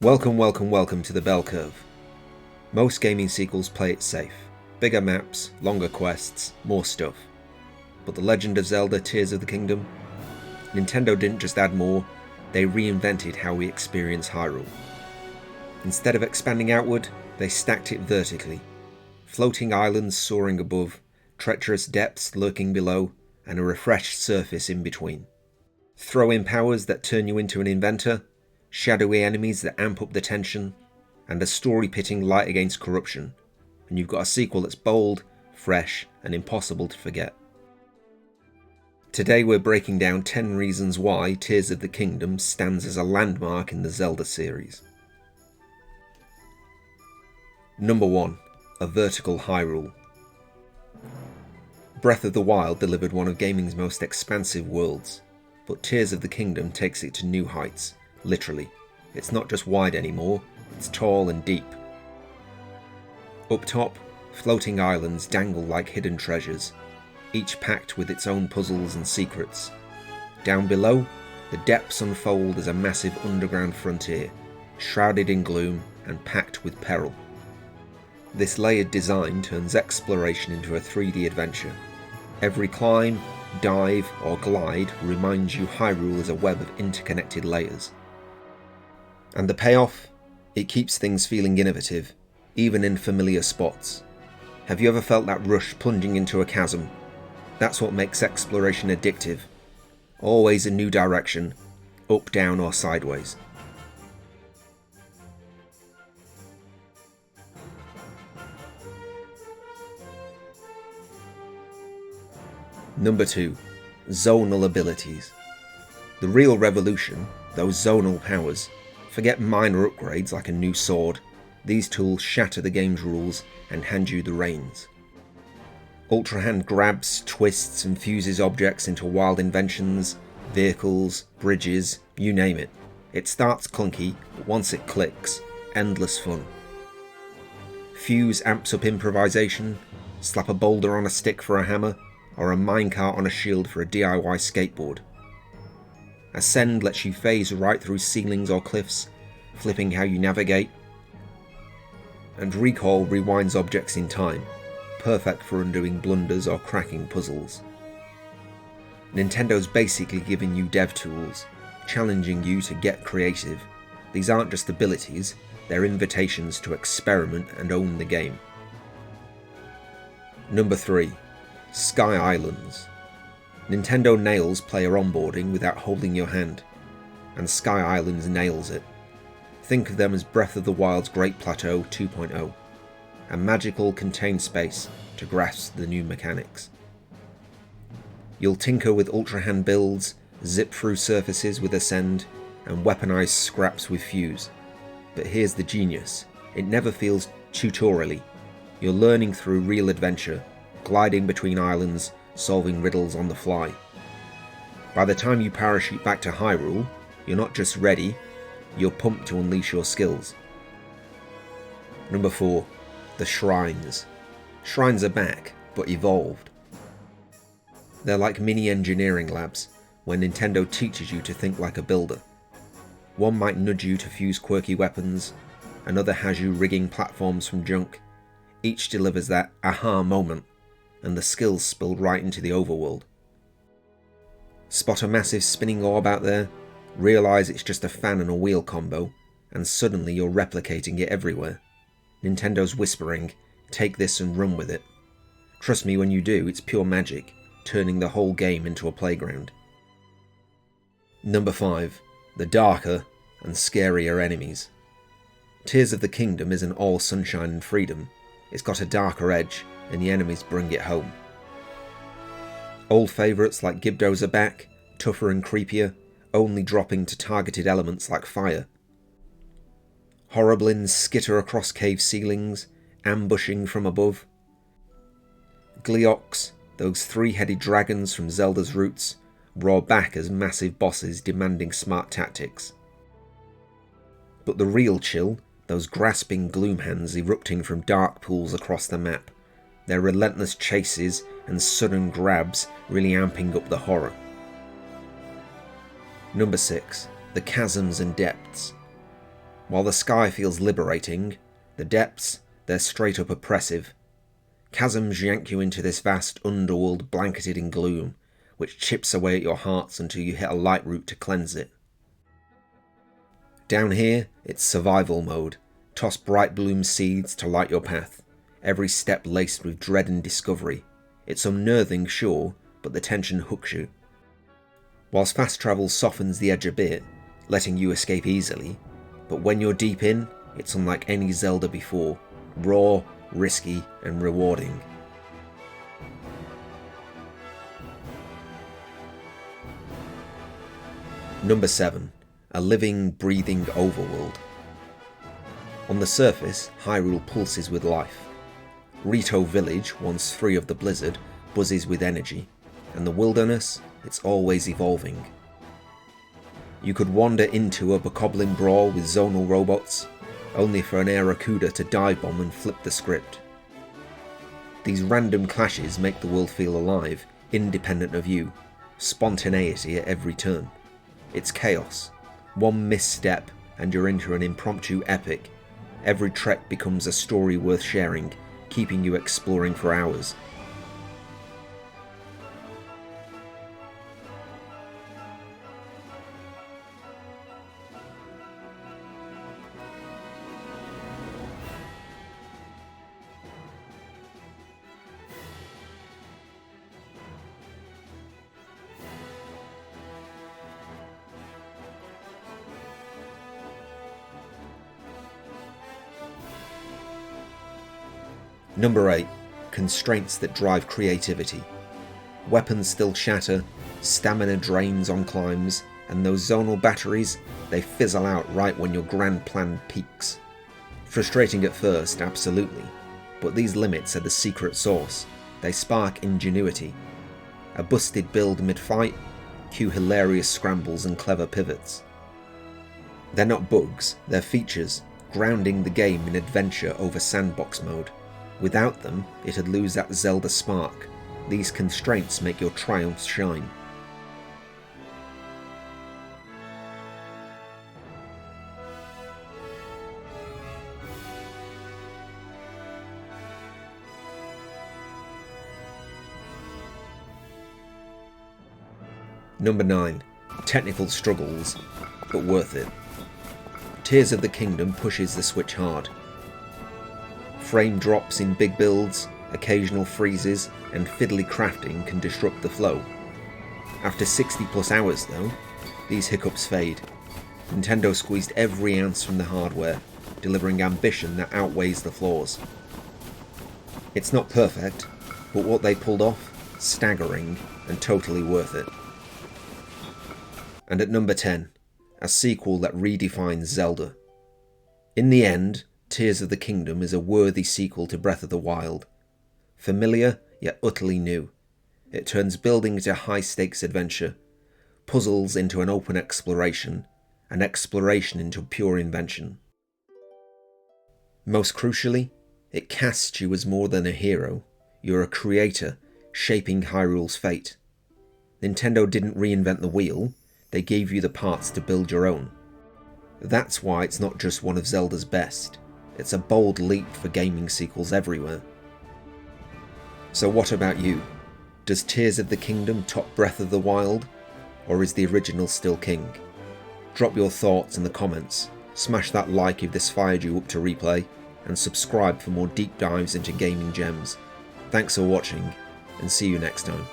Welcome to the bell curve. Most gaming sequels play it safe. Bigger maps, longer quests, more stuff. But the Legend of Zelda Tears of the Kingdom? Nintendo didn't just add more, they reinvented how we experience Hyrule. Instead of expanding outward, they stacked it vertically. Floating islands soaring above, treacherous depths lurking below, and a refreshed surface in between. Throw in powers that turn you into an inventor, shadowy enemies that amp up the tension, and a story pitting light against corruption, and you've got a sequel that's bold, fresh, and impossible to forget. Today we're breaking down 10 reasons why Tears of the Kingdom stands as a landmark in the Zelda series. Number 1. A vertical Hyrule. Breath of the Wild delivered one of gaming's most expansive worlds, but Tears of the Kingdom takes it to new heights, literally. It's not just wide anymore, it's tall and deep. Up top, floating islands dangle like hidden treasures, each packed with its own puzzles and secrets. Down below, the depths unfold as a massive underground frontier, shrouded in gloom and packed with peril. This layered design turns exploration into a 3D adventure. Every climb, dive, or glide reminds you Hyrule is a web of interconnected layers. And the payoff? It keeps things feeling innovative, even in familiar spots. Have you ever felt that rush plunging into a chasm? That's what makes exploration addictive. Always a new direction, up, down, or sideways. Number 2. Zonal abilities. The real revolution, those zonal powers. Forget minor upgrades like a new sword. These tools shatter the game's rules and hand you the reins. Ultra Hand grabs, twists, and fuses objects into wild inventions, vehicles, bridges, you name it. It starts clunky, but once it clicks, endless fun. Fuse amps up improvisation, slap a boulder on a stick for a hammer, or a minecart on a shield for a DIY skateboard. Ascend lets you phase right through ceilings or cliffs, flipping how you navigate. And Recall rewinds objects in time, perfect for undoing blunders or cracking puzzles. Nintendo's basically giving you dev tools, challenging you to get creative. These aren't just abilities, they're invitations to experiment and own the game. Number 3. Sky Islands. Nintendo nails player onboarding without holding your hand, and Sky Islands nails it. Think of them as Breath of the Wild's Great Plateau 2.0, a magical contained space to grasp the new mechanics. You'll tinker with Ultra Hand builds, zip through surfaces with Ascend, and weaponize scraps with Fuse. But here's the genius, it never feels tutorially. You're learning through real adventure, gliding between islands, solving riddles on the fly. By the time you parachute back to Hyrule, you're not just ready, you're pumped to unleash your skills. Number 4. The Shrines. Shrines are back, but evolved. They're like mini engineering labs, where Nintendo teaches you to think like a builder. One might nudge you to fuse quirky weapons, another has you rigging platforms from junk. Each delivers that aha moment, and the skills spill right into the overworld. Spot a massive spinning orb out there, realise it's just a fan and a wheel combo, and suddenly you're replicating it everywhere. Nintendo's whispering, take this and run with it. Trust me when you do, it's pure magic, turning the whole game into a playground. Number 5. The darker and scarier enemies. Tears of the Kingdom isn't all sunshine and freedom, it's got a darker edge, and the enemies bring it home. Old favourites like Gibdos are back, tougher and creepier, only dropping to targeted elements like fire. Horriblins skitter across cave ceilings, ambushing from above. Gleeoks, those three-headed dragons from Zelda's roots, roar back as massive bosses demanding smart tactics. But the real chill, those grasping gloom hands erupting from dark pools across the map, their relentless chases and sudden grabs really amping up the horror. Number 6. The chasms and depths. While the sky feels liberating, the depths, they're straight up oppressive. Chasms yank you into this vast underworld blanketed in gloom, which chips away at your hearts until you hit a light route to cleanse it. Down here, it's survival mode. Toss bright bloom seeds to light your path, every step laced with dread and discovery. It's unnerving, sure, but the tension hooks you. Whilst fast travel softens the edge a bit, letting you escape easily, but when you're deep in, it's unlike any Zelda before, raw, risky, and rewarding. Number 7. A living, breathing overworld. On the surface, Hyrule pulses with life. Rito Village, once free of the blizzard, buzzes with energy, and the wilderness, it's always evolving. You could wander into a bokoblin brawl with zonal robots, only for an Aracuda to dive bomb and flip the script. These random clashes make the world feel alive, independent of you, spontaneity at every turn. It's chaos. One misstep and you're into an impromptu epic. Every trek becomes a story worth sharing, keeping you exploring for hours. Number 8. Constraints that drive creativity. Weapons still shatter, stamina drains on climbs, and those zonal batteries, they fizzle out right when your grand plan peaks. Frustrating at first, absolutely, but these limits are the secret sauce. They spark ingenuity. A busted build mid-fight, cue hilarious scrambles and clever pivots. They're not bugs, they're features, grounding the game in adventure over sandbox mode. Without them, it'd lose that Zelda spark. These constraints make your triumphs shine. Number 9. Technical struggles, but worth it. Tears of the Kingdom pushes the Switch hard. Frame drops in big builds, occasional freezes, and fiddly crafting can disrupt the flow. After 60 plus hours though, these hiccups fade. Nintendo squeezed every ounce from the hardware, delivering ambition that outweighs the flaws. It's not perfect, but what they pulled off, staggering and totally worth it. And at number 10, a sequel that redefines Zelda. In the end, Tears of the Kingdom is a worthy sequel to Breath of the Wild. Familiar, yet utterly new. It turns building into high-stakes adventure, puzzles into an open exploration, and exploration into pure invention. Most crucially, it casts you as more than a hero. You're a creator, shaping Hyrule's fate. Nintendo didn't reinvent the wheel, they gave you the parts to build your own. That's why it's not just one of Zelda's best. It's a bold leap for gaming sequels everywhere. So what about you? Does Tears of the Kingdom top Breath of the Wild? Or is the original still king? Drop your thoughts in the comments, smash that like if this fired you up to replay, and subscribe for more deep dives into gaming gems. Thanks for watching, and see you next time.